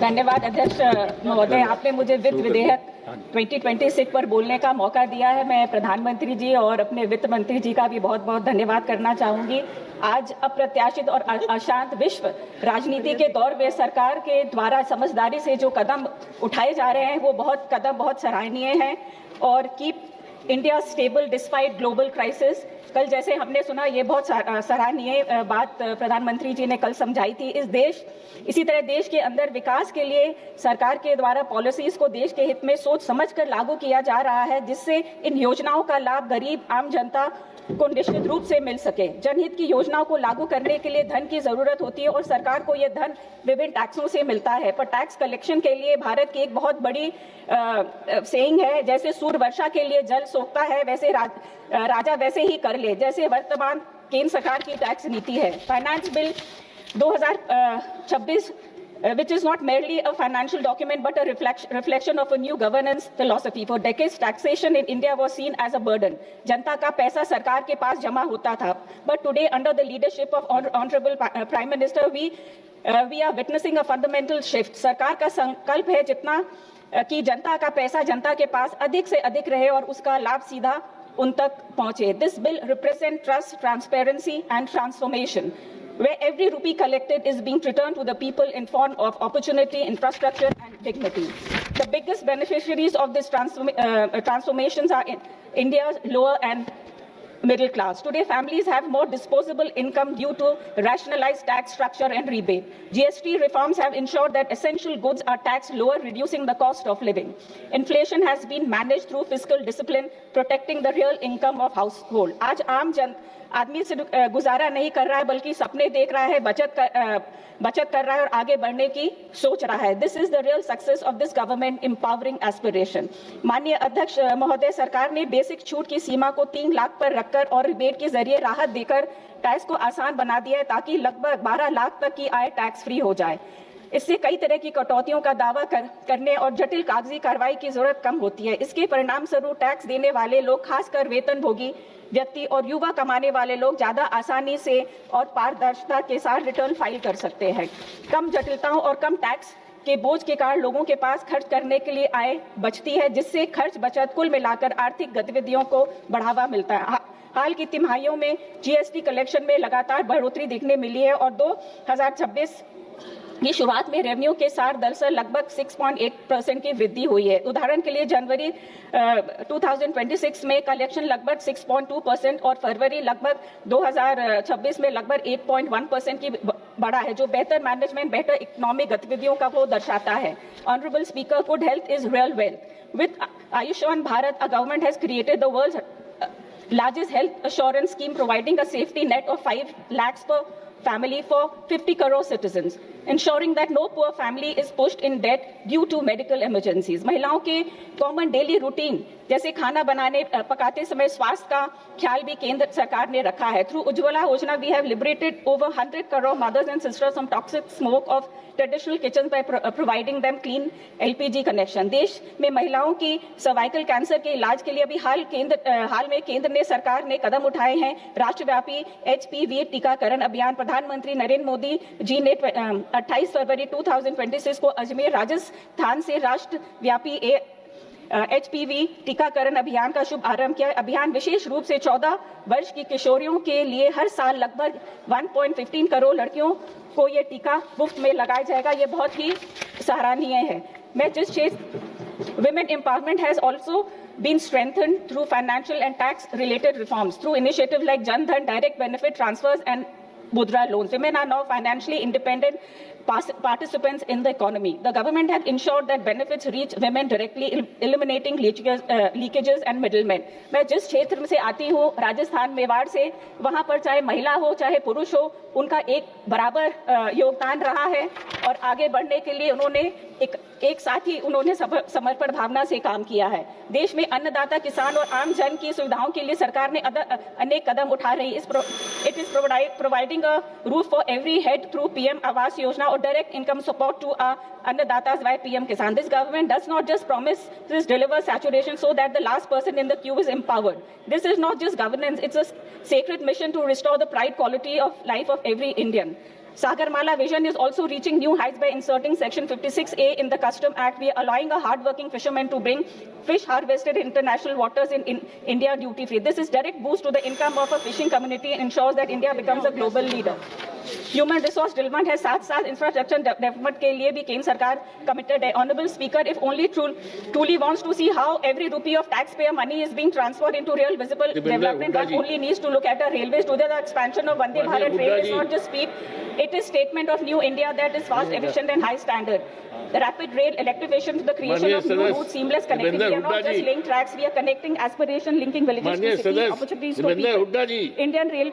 धन्यवाद अध्यक्ष महोदय, आपने मुझे वित्त विधेयक 2026 पर बोलने का मौका दिया है। मैं प्रधानमंत्री जी और अपने वित्त मंत्री जी का भी बहुत बहुत धन्यवाद करना चाहूंगी। आज अप्रत्याशित और अशांत विश्व राजनीति के दौर में सरकार के द्वारा समझदारी से जो कदम उठाए जा रहे हैं वो बहुत सराहनीय हैं और keep India stable despite global crisis. कल जैसे हमने सुना, ये बहुत सराहनीय बात प्रधानमंत्री जी ने कल समझाई थी। इसी तरह देश के अंदर विकास के लिए सरकार के द्वारा पॉलिसीज को देश के हित में सोच समझकर लागू किया जा रहा है, जिससे इन योजनाओं का लाभ गरीब आम जनता को निश्चित रूप से मिल सके। जनहित की योजनाओं को लागू करने के लिए धन की जरूरत होती है और सरकार को यह धन विभिन्न टैक्सों से मिलता है, पर टैक्स कलेक्शन के लिए भारत की एक बहुत बड़ी सेइंग है, जैसे सूर्य वर्षा के लिए जल सोखता है वैसे राजा वैसे ही कर ले, जैसे वर्तमान केंद्र सरकार की टैक्स नीति है। Finance bill 2026 which is not merely a financial document but a reflection of a new governance philosophy. For decades, taxation in India was seen as a burden. जनता का पैसा सरकार के पास जमा होता था, but today under the leadership of Honorable Prime Minister, we are witnessing a fundamental shift. सरकार का संकल्प है जितना कि जनता का पैसा जनता के पास अधिक से अधिक रहे और उसका लाभ सीधा उन तक पहुंचे. This bill represents trust, transparency and transformation, where every rupee collected is being returned to the people in form of opportunity, infrastructure and dignity. The biggest beneficiaries of this transformations are in India's lower and middle class. Today, families have more disposable income due to rationalized tax structure and rebate. GST reforms have ensured that essential goods are taxed lower, reducing the cost of living. Inflation has been managed through fiscal discipline, protecting the real income of household. आज आम आदमी से गुजारा नहीं कर रहा है, बल्कि सपने देख रहा है, बचत कर रहा है और आगे बढ़ने की सोच रहा है. This is the real success of this government empowering aspiration. माननीय अध्यक्ष महोदय, सरकार ने बेसिक छूट की सीमा को 3 लाख पर रखकर और रिबेट के जरिए राहत देकर टैक्स को आसान बना दिया है, ताकि लगभग 12 लाख तक की आय टैक्स फ्री हो जाए. इससे कई तरह की कटौतियों का दावा करने और जटिल कागजी कार्रवाई की जरूरत कम होती है. इसके परिणाम स्वरूप टैक्स देने वाले लोग, खासकर वेतनभोगी व्यक्ति और युवा कमाने वाले लोग, ज्यादा आसानी से और पारदर्शिता के साथ रिटर्न फाइल कर सकते हैं. कम जटिलताओं और कम टैक्स के बोझ के कारण लोगों के पास खर्च करने के लिए आय बचती है, जिससे खर्च बचत कुल मिलाकर आर्थिक गतिविधियों को बढ़ावा मिलता है. हाल की तिमाहियों में जीएसटी कलेक्शन में लगातार बढ़ोतरी देखने मिली है और 2026 की शुरुआत में रेवेन्यू के साथ दरअसल लगभग 6.8% की वृद्धि हुई है. उदाहरण के लिए जनवरी 2026 में कलेक्शन लगभग 6.2% और फरवरी लगभग 2026 में लगभग 8.1% की बढ़ा है, जो बेहतर मैनेजमेंट, बेहतर इकोनॉमिक गतिविधियों का वो दर्शाता है. Honourable speaker, good health is real wealth. With Ayushman Bharat, a government has created the world's largest health assurance scheme, providing a safety net of 5 lakhs per family for 50 crore citizens, ensuring that no poor family is pushed in debt due to medical emergencies. महिलाओं के common daily routine जैसे खाना पकाते समय स्वास्थ्य का ख्याल भी केंद्र सरकार ने रखा है. Through Ujjwala Yojana we have liberated over 100 crore mothers and sisters from toxic smoke of traditional kitchen by providing them clean LPG connection. देश में महिलाओं की सर्वाइकल कैंसर के इलाज के लिए अभी हाल में केंद्र सरकार ने कदम उठाए हैं. राष्ट्रव्यापी HPV टीकाकरण अभियान प्रधानमंत्री नरेंद्र मोदी जी ने 28 फरवरी 2026 को अजमेर, राजस्थान से राष्ट्रव्यापी HPV टीकाकरण अभियान का शुभारंभ किया. अभियान विशेष रूप से 14 वर्ष की किशोरियों के लिए हर साल लगभग 1.15 करोड़ लड़कियों को ये टीका मुफ्त में लगाया जाएगा. ये बहुत ही सराहनीय है. मैं जिस क्षेत्र women empowerment has also been strengthened through financial and tax related reforms through initiatives like Jan Dhan, direct benefit transfers and Mudra loans. Women are now financially independent participants in the economy. The government has ensured that benefits reach women directly, eliminating leakages and middlemen. मैं जिस क्षेत्र से आती हूँ, राजस्थान मेवाड़ से, वहाँ पर चाहे महिला हो चाहे पुरुष हो, उनका एक बराबर योगदान रहा है और आगे बढ़ने के लिए उन्होंने एक साथ ही उन्होंने समर्पण भावना से काम किया है. देश में अन्नदाता, किसान और आम जन की सुविधाओं के लिए सरकार ने अनेक कदम उठा रही है. It is providing a roof for every head through PM Awas योजना or direct income support to our अन्नदाताs by PM Kisan. This government does not just promise this deliver saturation so that the last person in the queue is empowered. This is not just governance, it's a sacred mission to restore the pride quality of life of every Indian. Sagarmala vision is also reaching new heights by inserting Section 56A in the Custom Act. We are allowing a hard-working fisherman to bring fish harvested in international waters in India duty-free. This is direct boost to the income of a fishing community and ensures that India becomes a global leader. Human resource development है, साथ साथ infrastructure development के लिए भी केंद्र सरकार committed है. Honorable Speaker, if only truly wants to see how every rupee of taxpayer money is being transferred into real visible development, one only needs to look at our railways. Today, the expansion of Vande Bharat rail is not just speed; it is statement of new India that is fast, efficient, and high standard. The rapid rail electrification to the creation of new routes, seamless connectivity. We are not just laying tracks; we are connecting aspiration, linking villages to cities, opportunities to people. Indian rail